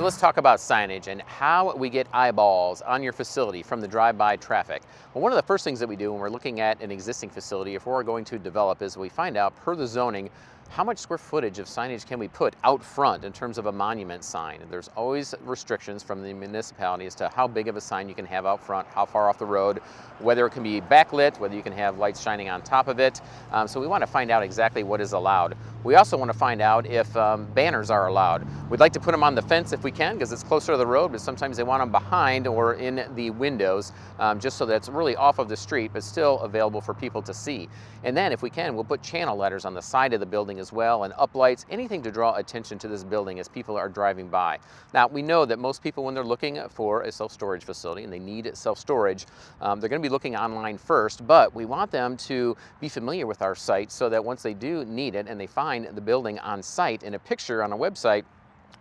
So let's talk about signage and how we get eyeballs on your facility from the drive-by traffic. Well, one of the first things that we do when we're looking at an existing facility, if we're going to develop, is we find out per the zoning, how much square footage of signage can we put out front in terms of a monument sign? There's always restrictions from the municipality as to how big of a sign you can have out front, how far off the road, whether it can be backlit, whether you can have lights shining on top of it. So we want to find out exactly what is allowed. We also want to find out if banners are allowed. We'd like to put them on the fence if we can because it's closer to the road, but sometimes they want them behind or in the windows just so that it's really off of the street but still available for people to see. And then if we can, we'll put channel letters on the side of the building as well, and uplights, anything to draw attention to this building as people are driving by. Now, we know that most people, when they're looking for a self-storage facility and they need self-storage, they're going to be looking online first, but we want them to be familiar with our site so that once they do need it and they find the building on site in a picture on a website,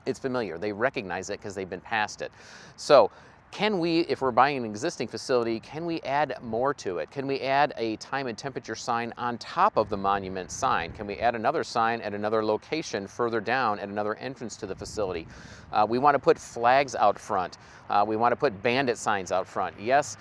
it's familiar. They recognize it because they've been past it. So can we, if we're buying an existing facility, can we add more to it? Can we add a time and temperature sign on top of the monument sign? Can we add another sign at another location further down at another entrance to the facility? We want to put flags out front. We want to put bandit signs out front. Yes,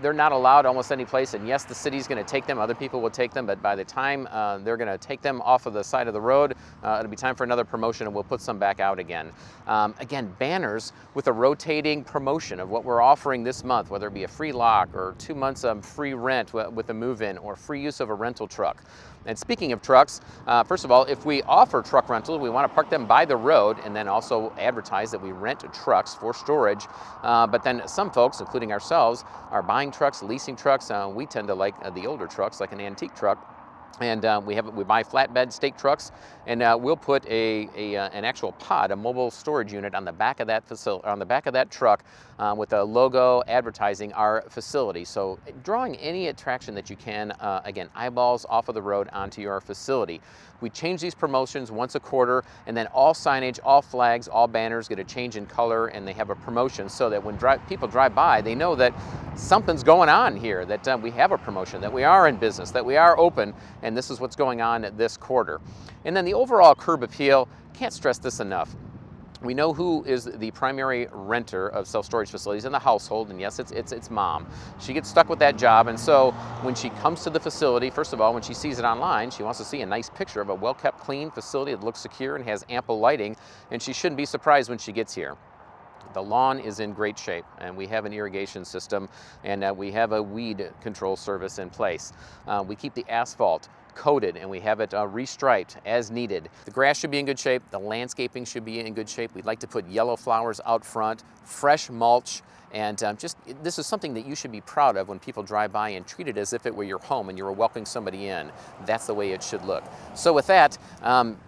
they're not allowed almost any place, and yes, the city's going to take them. Other people will take them, but by the time they're going to take them off of the side of the road, it'll be time for another promotion, and we'll put some back out again. Again, banners with a rotating promotion of what we're offering this month, whether it be a free lock or 2 months of free rent with a move-in or free use of a rental truck. And speaking of trucks, first of all, if we offer truck rental, we want to park them by the road and then also advertise that we rent trucks for storage. But then some folks, including ourselves, are buying trucks, leasing trucks. We tend to like the older trucks, like an antique truck. And we buy flatbed stake trucks, and we'll put an actual pod, a mobile storage unit, on the back of that facility, on the back of that truck, with a logo advertising our facility. So drawing any attraction that you can, again, eyeballs off of the road onto your facility. We change these promotions once a quarter, and then all signage, all flags, all banners get a change in color, and they have a promotion so that when people drive by, they know that something's going on here, that we have a promotion, that we are in business, that we are open, and this is what's going on this quarter. And then the overall curb appeal, can't stress this enough. We know who is the primary renter of self-storage facilities in the household, and yes, it's mom. She gets stuck with that job, and so when she comes to the facility, first of all, when she sees it online, she wants to see a nice picture of a well-kept, clean facility that looks secure and has ample lighting, and she shouldn't be surprised when she gets here. The lawn is in great shape, and we have an irrigation system, and we have a weed control service in place. We keep the asphalt coated, and we have it restriped as needed. The grass should be in good shape. The landscaping should be in good shape. We'd like to put yellow flowers out front, fresh mulch, and this is something that you should be proud of when people drive by and treat it as if it were your home and you were welcoming somebody in. That's the way it should look. So with that,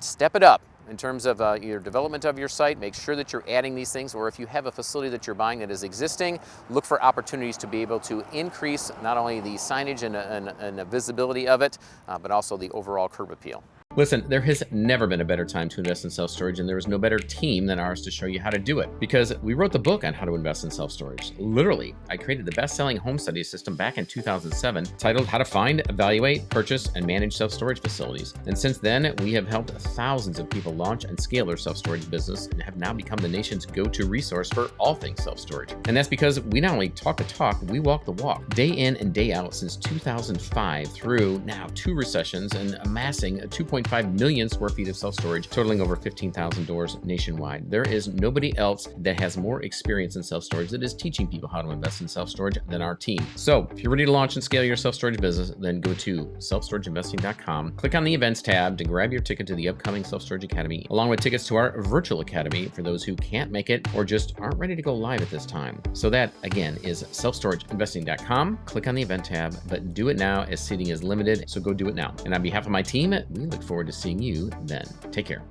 step it up. In terms of your development of your site, make sure that you're adding these things, or if you have a facility that you're buying that is existing, look for opportunities to be able to increase not only the signage and the visibility of it, but also the overall curb appeal. Listen, there has never been a better time to invest in self-storage, and there is no better team than ours to show you how to do it. Because we wrote the book on how to invest in self-storage. Literally, I created the best-selling home study system back in 2007, titled How to Find, Evaluate, Purchase, and Manage Self-Storage Facilities. And since then, we have helped thousands of people launch and scale their self-storage business and have now become the nation's go-to resource for all things self-storage. And that's because we not only talk the talk, we walk the walk. Day in and day out since 2005 through now 2 recessions and amassing 2.5 million square feet of self-storage, totaling over 15,000 doors nationwide. There is nobody else that has more experience in self-storage that is teaching people how to invest in self-storage than our team. So if you're ready to launch and scale your self-storage business, then go to selfstorageinvesting.com, click on the events tab to grab your ticket to the upcoming Self-Storage Academy, along with tickets to our virtual academy for those who can't make it or just aren't ready to go live at this time. So that, again, is selfstorageinvesting.com. Click on the event tab, but do it now as seating is limited, so go do it now. And on behalf of my team, we look forward to seeing you then. Take care.